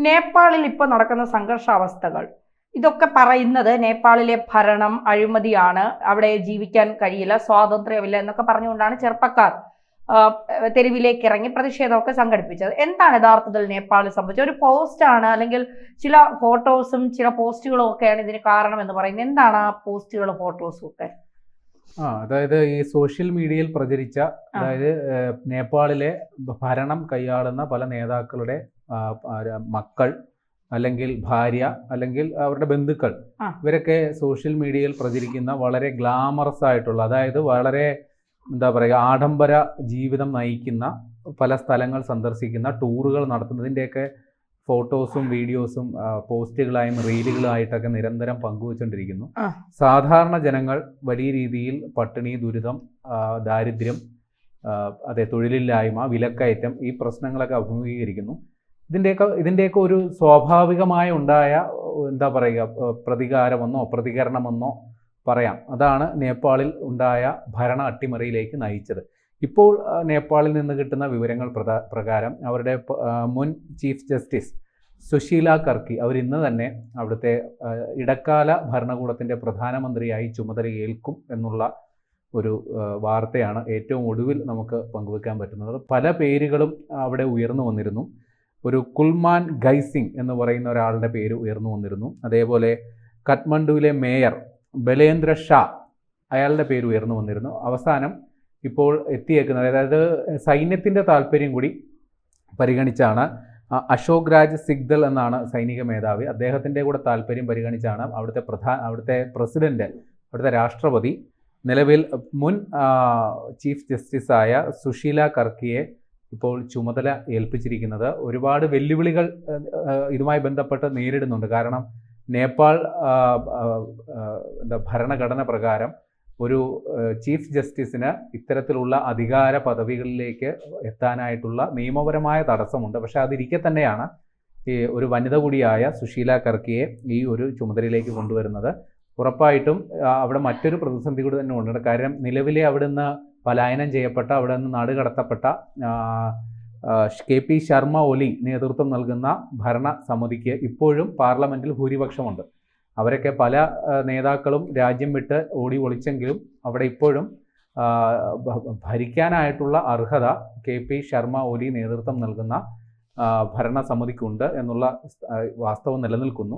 നേപ്പാളിൽ ഇപ്പോൾ നടക്കുന്ന സംഘർഷാവസ്ഥകൾ ഇതൊക്കെ പറയുന്നത് നേപ്പാളിലെ ഭരണം അഴിമതിയാണ്, അവിടെ ജീവിക്കാൻ കഴിയില്ല, സ്വാതന്ത്ര്യമില്ല എന്നൊക്കെ പറഞ്ഞുകൊണ്ടാണ് ചെറുപ്പക്കാർ തെരുവിലേക്ക് ഇറങ്ങി പ്രതിഷേധമൊക്കെ സംഘടിപ്പിച്ചത്. എന്താണ് യഥാർത്ഥത്തിൽ നേപ്പാളിൽ സംഭവിച്ചത്? ഒരു പോസ്റ്റാണ് അല്ലെങ്കിൽ ചില ഫോട്ടോസും ചില പോസ്റ്റുകളും ഒക്കെയാണ് ഇതിന് കാരണം എന്ന് പറയുന്നത്. എന്താണ് ആ പോസ്റ്റുകളും ഫോട്ടോസും ഒക്കെ? അതായത് ഈ സോഷ്യൽ മീഡിയയിൽ പ്രചരിച്ച, അതായത് നേപ്പാളിലെ ഭരണം കൈയാളുന്ന പല നേതാക്കളുടെ മക്കൾ അല്ലെങ്കിൽ ഭാര്യ അല്ലെങ്കിൽ അവരുടെ ബന്ധുക്കൾ, ഇവരൊക്കെ സോഷ്യൽ മീഡിയയിൽ പ്രചരിക്കുന്ന വളരെ ഗ്ലാമറസ് ആയിട്ടുള്ള, അതായത് വളരെ എന്താ പറയുക, ആഡംബര ജീവിതം നയിക്കുന്ന, പല സ്ഥലങ്ങൾ സന്ദർശിക്കുന്ന, ടൂറുകൾ നടത്തുന്നതിൻ്റെയൊക്കെ ഫോട്ടോസും വീഡിയോസും പോസ്റ്റുകളായും റീലുകളായിട്ടൊക്കെ നിരന്തരം പങ്കുവച്ചുകൊണ്ടിരിക്കുന്നു. സാധാരണ ജനങ്ങൾ വലിയ രീതിയിൽ പട്ടിണി, ദുരിതം, ദാരിദ്ര്യം, തൊഴിലില്ലായ്മ, വിലക്കയറ്റം, ഈ പ്രശ്നങ്ങളൊക്കെ അഭിമുഖീകരിക്കുന്നു. ഇതിൻ്റെയൊക്കെ ഒരു സ്വാഭാവികമായി ഉണ്ടായ എന്താ പറയുക, പ്രതികാരമെന്നോ പ്രതികരണമെന്നോ പറയാം. അതാണ് നേപ്പാളിൽ ഉണ്ടായ ഭരണ അട്ടിമറിയിലേക്ക് നയിച്ചത്. ഇപ്പോൾ നേപ്പാളിൽ നിന്ന് കിട്ടുന്ന വിവരങ്ങൾ പ്രകാരം അവരുടെ മുൻ ചീഫ് ജസ്റ്റിസ് സുശീല കർക്കി അവർ ഇന്ന് തന്നെ അവിടുത്തെ ഇടക്കാല ഭരണകൂടത്തിൻ്റെ പ്രധാനമന്ത്രിയായി ചുമതലയേൽക്കും എന്നുള്ള ഒരു വാർത്തയാണ് ഏറ്റവും ഒടുവിൽ നമുക്ക് പങ്കുവെക്കാൻ പറ്റുന്നത്. പല പേരുകളും അവിടെ ഉയർന്നു വന്നിരുന്നു. ഒരു കുൽമാൻ ഗൈസിംഗ് എന്ന് പറയുന്ന ഒരാളുടെ പേര് ഉയർന്നു വന്നിരുന്നു. അതേപോലെ കഠ്മണ്ഡുവിലെ മേയർ ബലേന്ദ്ര ഷാ, അയാളുടെ പേര് ഉയർന്നു വന്നിരുന്നു. അവസാനം ഇപ്പോൾ എത്തിയേക്കുന്നത്, അതായത് സൈന്യത്തിൻ്റെ താല്പര്യം കൂടി പരിഗണിച്ചാണ്, അശോക് രാജ് സിഗ്ദൽ എന്നാണ് സൈനിക മേധാവി, അദ്ദേഹത്തിൻ്റെ കൂടെ താല്പര്യം പരിഗണിച്ചാണ് അവിടുത്തെ പ്രസിഡന്റ്, അവിടുത്തെ രാഷ്ട്രപതി നിലവിൽ മുൻ ചീഫ് ജസ്റ്റിസായ സുശീല കർക്കിയെ ഇപ്പോൾ ചുമതല ഏൽപ്പിച്ചിരിക്കുന്നത്. ഒരുപാട് വെല്ലുവിളികൾ ഇതുമായി ബന്ധപ്പെട്ട് നേരിടുന്നുണ്ട്. കാരണം നേപ്പാൾ ഭരണഘടന പ്രകാരം ഒരു ചീഫ് ജസ്റ്റിസിന് ഇത്തരത്തിലുള്ള അധികാര പദവികളിലേക്ക് എത്താനായിട്ടുള്ള നിയമപരമായ തടസ്സമുണ്ട്. പക്ഷെ അതിരിക്കെ തന്നെയാണ് ഈ ഒരു വനിത കൂടിയായ സുശീല കർക്കിയെ ഈ ഒരു ചുമതലയിലേക്ക് കൊണ്ടുവരുന്നത്. ഉറപ്പായിട്ടും അവിടെ മറ്റൊരു പ്രതിസന്ധി കൂടി തന്നെ ഉണ്ട്. കാര്യം നിലവിലെ അവിടുന്ന് പലായനം ചെയ്യപ്പെട്ട, അവിടെ നിന്ന് നാടുകടത്തപ്പെട്ട KP ശർമ്മ ഒലി നേതൃത്വം നൽകുന്ന ഭരണ സമിതിക്ക് ഇപ്പോഴും പാർലമെൻറ്റിൽ ഭൂരിപക്ഷമുണ്ട്. അവരൊക്കെ പല നേതാക്കളും രാജ്യം വിട്ട് ഓടി ഒളിച്ചെങ്കിലും അവിടെ ഇപ്പോഴും ഭരിക്കാനായിട്ടുള്ള അർഹത KP ശർമ്മ ഒലി നേതൃത്വം നൽകുന്ന ഭരണസമിതിക്കുണ്ട് എന്നുള്ള വാസ്തവം നിലനിൽക്കുന്നു.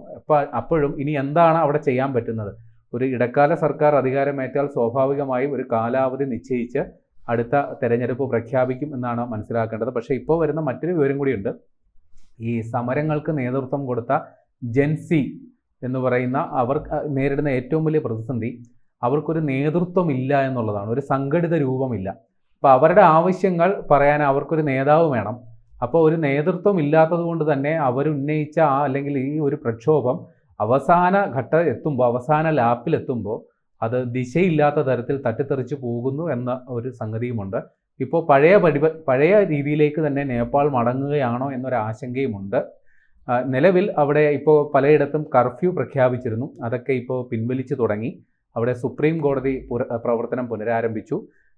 അപ്പോഴും ഇനി എന്താണ് അവിടെ ചെയ്യാൻ പറ്റുന്നത്? ഒരു ഇടക്കാല സർക്കാർ അധികാരമേറ്റാൽ സ്വാഭാവികമായും ഒരു കാലാവധി നിശ്ചയിച്ച് അടുത്ത തെരഞ്ഞെടുപ്പ് പ്രഖ്യാപിക്കും എന്നാണ് മനസ്സിലാക്കേണ്ടത്. പക്ഷേ ഇപ്പോൾ വരുന്ന മറ്റൊരു വിവരം കൂടിയുണ്ട്. ഈ സമരങ്ങൾക്ക് നേതൃത്വം കൊടുത്ത ജെൻസി എന്ന് പറയുന്ന അവർ നേരിടുന്ന ഏറ്റവും വലിയ പ്രതിസന്ധി അവർക്കൊരു നേതൃത്വം ഇല്ല എന്നുള്ളതാണ്, ഒരു സംഘടിത രൂപമില്ല. അപ്പോൾ അവരുടെ ആവശ്യങ്ങൾ പറയാൻ അവർക്കൊരു നേതാവ് വേണം. അപ്പോൾ ഒരു നേതൃത്വം ഇല്ലാത്തത് കൊണ്ട് തന്നെ അവരുന്നയിച്ച അല്ലെങ്കിൽ ഈ ഒരു പ്രക്ഷോഭം അവസാന ഘട്ടം എത്തുമ്പോൾ, അവസാന ലാപ്പിലെത്തുമ്പോൾ അത് ദിശയില്ലാത്ത തരത്തിൽ തട്ടിത്തെറിച്ച് പോകുന്നു എന്ന ഒരു സംഗതിയുമുണ്ട്. ഇപ്പോൾ പഴയ രീതിയിലേക്ക് തന്നെ നേപ്പാൾ മടങ്ങുകയാണോ എന്നൊരു ആശങ്കയുമുണ്ട്. നിലവിൽ അവിടെ ഇപ്പോൾ പലയിടത്തും കർഫ്യൂ പ്രഖ്യാപിച്ചിരുന്നു. അതൊക്കെ ഇപ്പോൾ പിൻവലിച്ചു തുടങ്ങി. അവിടെ സുപ്രീം കോടതി പ്രവർത്തനം പുനരാരംഭിച്ചു.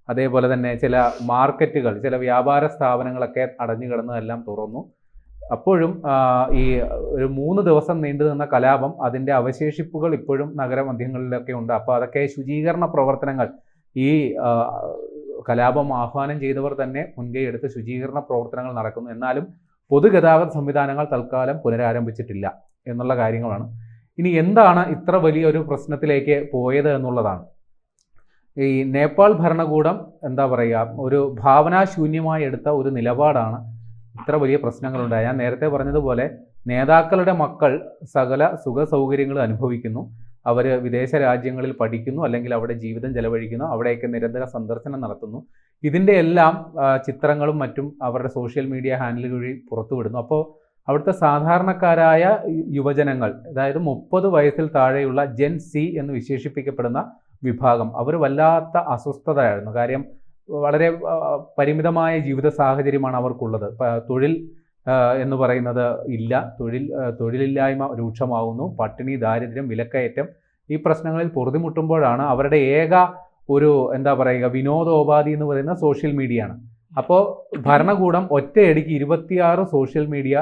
അതേപോലെ തന്നെ ചില മാർക്കറ്റുകൾ, ചില വ്യാപാര സ്ഥാപനങ്ങളൊക്കെ അടഞ്ഞു കിടന്നതെല്ലാം തുറന്നു. അപ്പോഴും ഈ ഒരു 3 ദിവസം നീണ്ടു നിന്ന കലാപം, അതിൻ്റെ അവശേഷിപ്പുകൾ ഇപ്പോഴും നഗരമധ്യങ്ങളിലൊക്കെ ഉണ്ട്. അപ്പോൾ അതൊക്കെ ശുചീകരണ പ്രവർത്തനങ്ങൾ, ഈ കലാപം ആഹ്വാനം ചെയ്തവർ തന്നെ മുൻകൈ എടുത്ത് ശുചീകരണ പ്രവർത്തനങ്ങൾ നടക്കുന്നു. എന്നാലും പൊതുഗതാഗത സംവിധാനങ്ങൾ തൽക്കാലം പുനരാരംഭിച്ചിട്ടില്ല എന്നുള്ള കാര്യങ്ങളാണ്. ഇനി എന്താണ് ഇത്ര വലിയൊരു പ്രശ്നത്തിലേക്ക് പോയത് എന്നുള്ളതാണ്. ഈ നേപ്പാൾ ഭരണകൂടം എന്താ പറയുക, ഒരു ഭാവനാശൂന്യമായി എടുത്ത ഒരു നിലപാടാണ് ഇത്ര വലിയ പ്രശ്നങ്ങളുണ്ടായി. ഞാൻ നേരത്തെ പറഞ്ഞതുപോലെ നേതാക്കളുടെ മക്കൾ സകല സുഖ സൗകര്യങ്ങളും അനുഭവിക്കുന്നു. അവർ വിദേശ രാജ്യങ്ങളിൽ പഠിക്കുന്നു, അല്ലെങ്കിൽ അവിടെ ജീവിതം ചെലവഴിക്കുന്നു, അവിടെയൊക്കെ നിരന്തര സന്ദർശനം നടത്തുന്നു. ഇതിൻ്റെ എല്ലാം ചിത്രങ്ങളും മറ്റും അവരുടെ സോഷ്യൽ മീഡിയ ഹാൻഡിൽ വഴി പുറത്തുവിടുന്നു. അപ്പോൾ അവിടുത്തെ സാധാരണക്കാരായ യുവജനങ്ങൾ, അതായത് 30 വയസ്സിൽ താഴെയുള്ള ജെൻ സി എന്ന് വിശേഷിപ്പിക്കപ്പെടുന്ന വിഭാഗം, അവർ വല്ലാത്ത അസ്വസ്ഥതയായിരുന്നു. കാര്യം വളരെ പരിമിതമായ ജീവിത സാഹചര്യമാണ് അവർക്കുള്ളത്. തൊഴിൽ എന്ന് പറയുന്നത് ഇല്ല, തൊഴിലില്ലായ്മ രൂക്ഷമാകുന്നു, പട്ടിണി, ദാരിദ്ര്യം, വിലക്കയറ്റം, ഈ പ്രശ്നങ്ങളിൽ പൊറുതിമുട്ടുമ്പോഴാണ് അവരുടെ ഏക ഒരു എന്താ പറയുക വിനോദോപാധി എന്ന് പറയുന്ന സോഷ്യൽ മീഡിയയാണ്. അപ്പോൾ ഭരണകൂടം ഒറ്റയടിക്ക് 26 സോഷ്യൽ മീഡിയ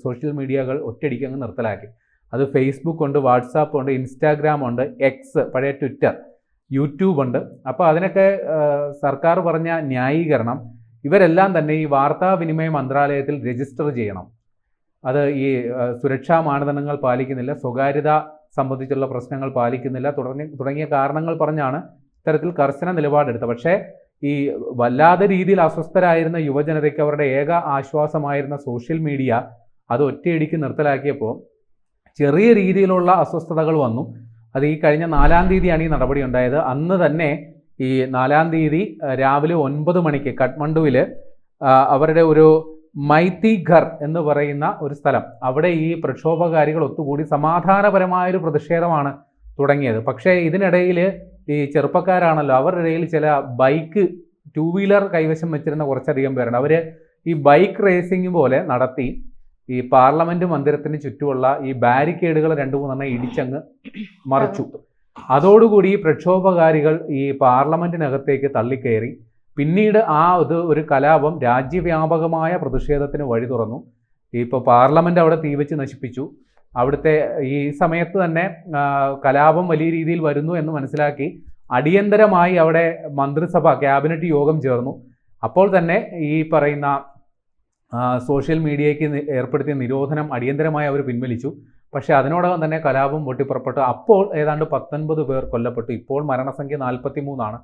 സോഷ്യൽ മീഡിയകൾ ഒറ്റയടിക്ക് അങ്ങ് നിർത്തലാക്കി. അത് ഫേസ്ബുക്ക് ഉണ്ട്, വാട്സാപ്പ് ഉണ്ട്, ഇൻസ്റ്റാഗ്രാം ഉണ്ട്, എക്സ് പഴയ ട്വിറ്റർ, യൂട്യൂബ് ഉണ്ട്. അപ്പോൾ അതിനൊക്കെ സർക്കാർ പറഞ്ഞ ന്യായീകരണം ഇവരെല്ലാം തന്നെ ഈ വാർത്താവിനിമയ മന്ത്രാലയത്തിൽ രജിസ്റ്റർ ചെയ്യണം. അത് ഈ സുരക്ഷാ മാനദണ്ഡങ്ങൾ പാലിക്കുന്നില്ല, സ്വകാര്യത സംബന്ധിച്ചുള്ള പ്രശ്നങ്ങൾ പാലിക്കുന്നില്ല തുടങ്ങിയ കാരണങ്ങൾ പറഞ്ഞാണ് ഇത്തരത്തിൽ കർശന നിലപാടെടുത്തത്. പക്ഷേ ഈ വല്ലാതെ രീതിയിൽ അസ്വസ്ഥരായിരുന്ന യുവജനതയ്ക്ക് അവരുടെ ഏക ആശ്വാസമായിരുന്ന സോഷ്യൽ മീഡിയ അത് ഒറ്റയടിക്ക് നിർത്തലാക്കിയപ്പോൾ ചെറിയ രീതിയിലുള്ള അസ്വസ്ഥതകൾ വന്നു. അത് ഈ കഴിഞ്ഞ 4-ാം തീയതിയാണ് ഈ നടപടി ഉണ്ടായത്. അന്ന് തന്നെ ഈ 4-ാം തീയതി രാവിലെ 9 മണിക്ക് കഠ്മണ്ഡുവിൽ അവരുടെ ഒരു മൈത്തി ഘർ എന്ന് പറയുന്ന ഒരു സ്ഥലം, അവിടെ ഈ പ്രക്ഷോഭകാരികൾ ഒത്തുകൂടി സമാധാനപരമായൊരു പ്രതിഷേധമാണ് തുടങ്ങിയത്. പക്ഷേ ഇതിനിടയിൽ ഈ ചെറുപ്പക്കാരാണല്ലോ, അവരുടെ ഇടയിൽ ചില ബൈക്ക് 2 വീലർ കൈവശം വെച്ചിരുന്ന കുറച്ചധികം പേരുണ്ട്. അവർ ഈ ബൈക്ക് റേസിംഗ് പോലെ നടത്തി ഈ പാർലമെന്റ് മന്ദിരത്തിന് ചുറ്റുമുള്ള ഈ ബാരിക്കേഡുകൾ 2-3 ഇടിച്ചങ്ങ് മറിച്ചു. അതോടുകൂടി ഈ പ്രക്ഷോഭകാരികൾ ഈ പാർലമെന്റിനകത്തേക്ക് തള്ളിക്കയറി. പിന്നീട് ഒരു കലാപം രാജ്യവ്യാപകമായ പ്രതിഷേധത്തിന് വഴി തുറന്നു. ഇപ്പോൾ പാർലമെന്റ് അവിടെ തീവച്ച് നശിപ്പിച്ചു. അവിടുത്തെ ഈ സമയത്ത് തന്നെ കലാപം വലിയ രീതിയിൽ വരുന്നു എന്ന് മനസ്സിലാക്കി അടിയന്തരമായി അവിടെ മന്ത്രിസഭ ക്യാബിനറ്റ് യോഗം ചേർന്നു. അപ്പോൾ തന്നെ ഈ പറയുന്ന സോഷ്യൽ മീഡിയയ്ക്ക് ഏർപ്പെടുത്തിയ നിരോധനം അടിയന്തരമായി അവർ പിൻവലിച്ചു. പക്ഷേ അതിനോടകം തന്നെ കലാപം പൊട്ടിപ്പുറപ്പെട്ടു. അപ്പോൾ ഏതാണ്ട് 19 പേർ കൊല്ലപ്പെട്ടു. ഇപ്പോൾ മരണസംഖ്യ 43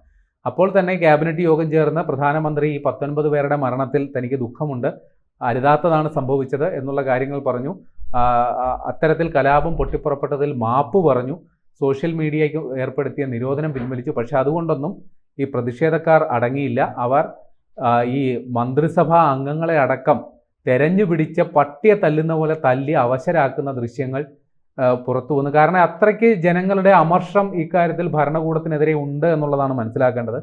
അപ്പോൾ തന്നെ ക്യാബിനറ്റ് യോഗം ചേർന്ന് പ്രധാനമന്ത്രി ഈ 19 പേരുടെ മരണത്തിൽ തനിക്ക് ദുഃഖമുണ്ട്, അരുതാത്തതാണ് സംഭവിച്ചത് എന്നുള്ള കാര്യങ്ങൾ പറഞ്ഞു. അത്തരത്തിൽ കലാപം പൊട്ടിപ്പുറപ്പെട്ടതിൽ മാപ്പ് പറഞ്ഞു. സോഷ്യൽ മീഡിയയ്ക്ക് ഏർപ്പെടുത്തിയ നിരോധനം പിൻവലിച്ചു. പക്ഷെ അതുകൊണ്ടൊന്നും ഈ പ്രതിഷേധക്കാർ അടങ്ങിയില്ല. അവർ ഈ മന്ത്രിസഭാ അംഗങ്ങളെ അടക്കം തെരഞ്ഞു പിടിച്ച പട്ടിയെ തല്ലുന്ന പോലെ തല്ലി അവശരാക്കുന്ന ദൃശ്യങ്ങൾ പുറത്തു വന്നു. കാരണം അത്രയ്ക്ക് ജനങ്ങളുടെ അമർഷം ഇക്കാര്യത്തിൽ ഭരണകൂടത്തിനെതിരെ ഉണ്ട് എന്നുള്ളതാണ് മനസ്സിലാക്കേണ്ടത്.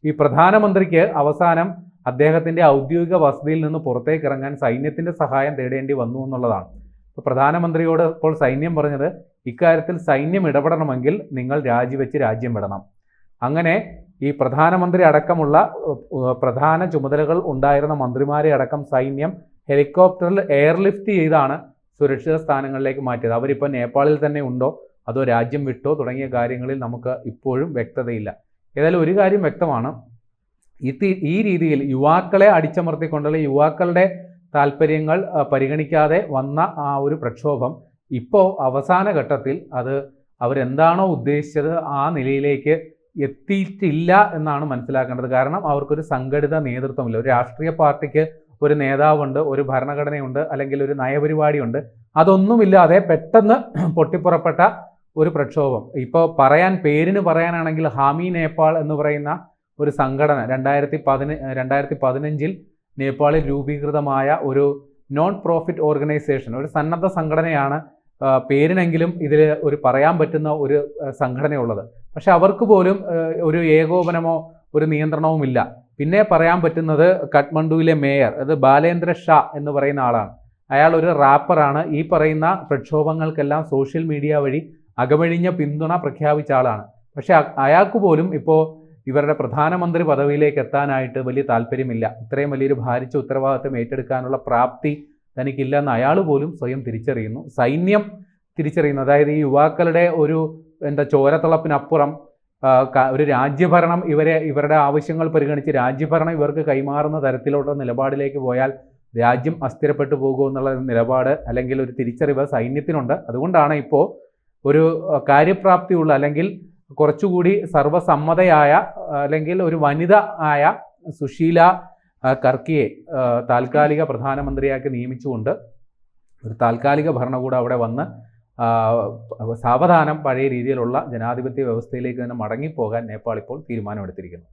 ഈ പ്രധാനമന്ത്രിക്ക് അവസാനം അദ്ദേഹത്തിൻ്റെ ഔദ്യോഗിക വസതിയിൽ നിന്ന് പുറത്തേക്ക് ഇറങ്ങാൻ സൈന്യത്തിൻ്റെ സഹായം തേടേണ്ടി വന്നു എന്നുള്ളതാണ്. ഇപ്പോൾ പ്രധാനമന്ത്രിയോട് ഇപ്പോൾ സൈന്യം പറഞ്ഞത് ഇക്കാര്യത്തിൽ സൈന്യം ഇടപെടണമെങ്കിൽ നിങ്ങൾ രാജിവെച്ച് രാജ്യം വിടണം. അങ്ങനെ ഈ പ്രധാനമന്ത്രി അടക്കമുള്ള പ്രധാന ചുമതലകൾ ഉണ്ടായിരുന്ന മന്ത്രിമാരെ അടക്കം സൈന്യം ഹെലികോപ്റ്ററിൽ എയർലിഫ്റ്റ് ചെയ്താണ് സുരക്ഷിത സ്ഥാനങ്ങളിലേക്ക് മാറ്റിയത്. അവരിപ്പോൾ നേപ്പാളിൽ തന്നെ ഉണ്ടോ അതോ രാജ്യം വിട്ടോ തുടങ്ങിയ കാര്യങ്ങളിൽ നമുക്ക് ഇപ്പോഴും വ്യക്തതയില്ല. ഏതായാലും ഒരു കാര്യം വ്യക്തമാണ്, ഈ രീതിയിൽ യുവാക്കളെ അടിച്ചമർത്തിക്കൊണ്ടുള്ള യുവാക്കളുടെ താല്പര്യങ്ങൾ പരിഗണിക്കാതെ വന്ന ആ ഒരു പ്രക്ഷോഭം ഇപ്പോൾ അവസാന ഘട്ടത്തിൽ അത് അവരെന്താണോ ഉദ്ദേശിച്ചത് ആ നിലയിലേക്ക് എത്തിയിട്ടില്ല എന്നാണ് മനസ്സിലാക്കേണ്ടത്. കാരണം അവർക്കൊരു സംഘടിത നേതൃത്വമില്ല. ഒരു രാഷ്ട്രീയ പാർട്ടിക്ക് ഒരു നേതാവുണ്ട്, ഒരു ഭരണഘടനയുണ്ട്, അല്ലെങ്കിൽ ഒരു നയപരിപാടിയുണ്ട്. അതൊന്നുമില്ലാതെ പെട്ടെന്ന് പൊട്ടിപ്പുറപ്പെട്ട ഒരു പ്രക്ഷോഭം. ഇപ്പോൾ പേരിന് പറയാനാണെങ്കിൽ ഹാമി നേപ്പാൾ എന്ന് പറയുന്ന ഒരു സംഘടന 2015 നേപ്പാളിൽ രൂപീകൃതമായ ഒരു നോൺ പ്രോഫിറ്റ് ഓർഗനൈസേഷൻ, ഒരു സന്നദ്ധ സംഘടനയാണ്. പേരിനെങ്കിലും ഇതിൽ ഒരു പറയാൻ പറ്റുന്ന ഒരു സംഘടനയുള്ളത്. പക്ഷെ അവർക്ക് പോലും ഒരു ഏകോപനമോ ഒരു നിയന്ത്രണവും ഇല്ല. പിന്നെ പറയാൻ പറ്റുന്നത് കഠ്മണ്ഡുവിലെ മേയർ, അത് ബാലേന്ദ്ര ഷാ എന്ന് പറയുന്ന ആളാണ്. അയാൾ ഒരു റാപ്പറാണ്. ഈ പറയുന്ന പ്രക്ഷോഭങ്ങൾക്കെല്ലാം സോഷ്യൽ മീഡിയ വഴി അകമഴിഞ്ഞ പിന്തുണ പ്രഖ്യാപിച്ച ആളാണ്. പക്ഷെ അയാൾക്ക് പോലും ഇപ്പോൾ ഇവരുടെ പ്രധാനമന്ത്രി പദവിയിലേക്ക് എത്താനായിട്ട് വലിയ താല്പര്യമില്ല. ഇത്രയും വലിയൊരു ഭാരിച്ച ഉത്തരവാദിത്തം ഏറ്റെടുക്കാനുള്ള പ്രാപ്തി തനിക്കില്ലെന്ന് അയാൾ പോലും സ്വയം തിരിച്ചറിയുന്നു. സൈന്യം തിരിച്ചറിയുന്നു. അതായത് ഈ യുവാക്കളുടെ ഒരു ചോരത്തിളപ്പിനപ്പുറം ഒരു രാജ്യഭരണം ഇവരുടെ ആവശ്യങ്ങൾ പരിഗണിച്ച് രാജ്യഭരണം ഇവർക്ക് കൈമാറുന്ന തരത്തിലുള്ള നിലപാടിലേക്ക് പോയാൽ രാജ്യം അസ്ഥിരപ്പെട്ടു പോകുമെന്നുള്ള നിലപാട് അല്ലെങ്കിൽ ഒരു തിരിച്ചറിവ് സൈന്യത്തിനുണ്ട്. അതുകൊണ്ടാണ് ഇപ്പോൾ ഒരു കാര്യപ്രാപ്തിയുള്ള അല്ലെങ്കിൽ കുറച്ചുകൂടി സർവസമ്മതയായ അല്ലെങ്കിൽ ഒരു വനിത ആയ സുശീല കർക്കിയെ താൽക്കാലിക പ്രധാനമന്ത്രിയാക്കി നിയമിച്ചുകൊണ്ട് ഒരു താൽക്കാലിക ഭരണകൂടം അവിടെ വന്ന് സാവധാനം പഴയ രീതിയിലുള്ള ജനാധിപത്യ വ്യവസ്ഥയിലേക്ക് തന്നെ മടങ്ങിപ്പോകാൻ നേപ്പാൾ ഇപ്പോൾ തീരുമാനമെടുത്തിരിക്കുന്നു.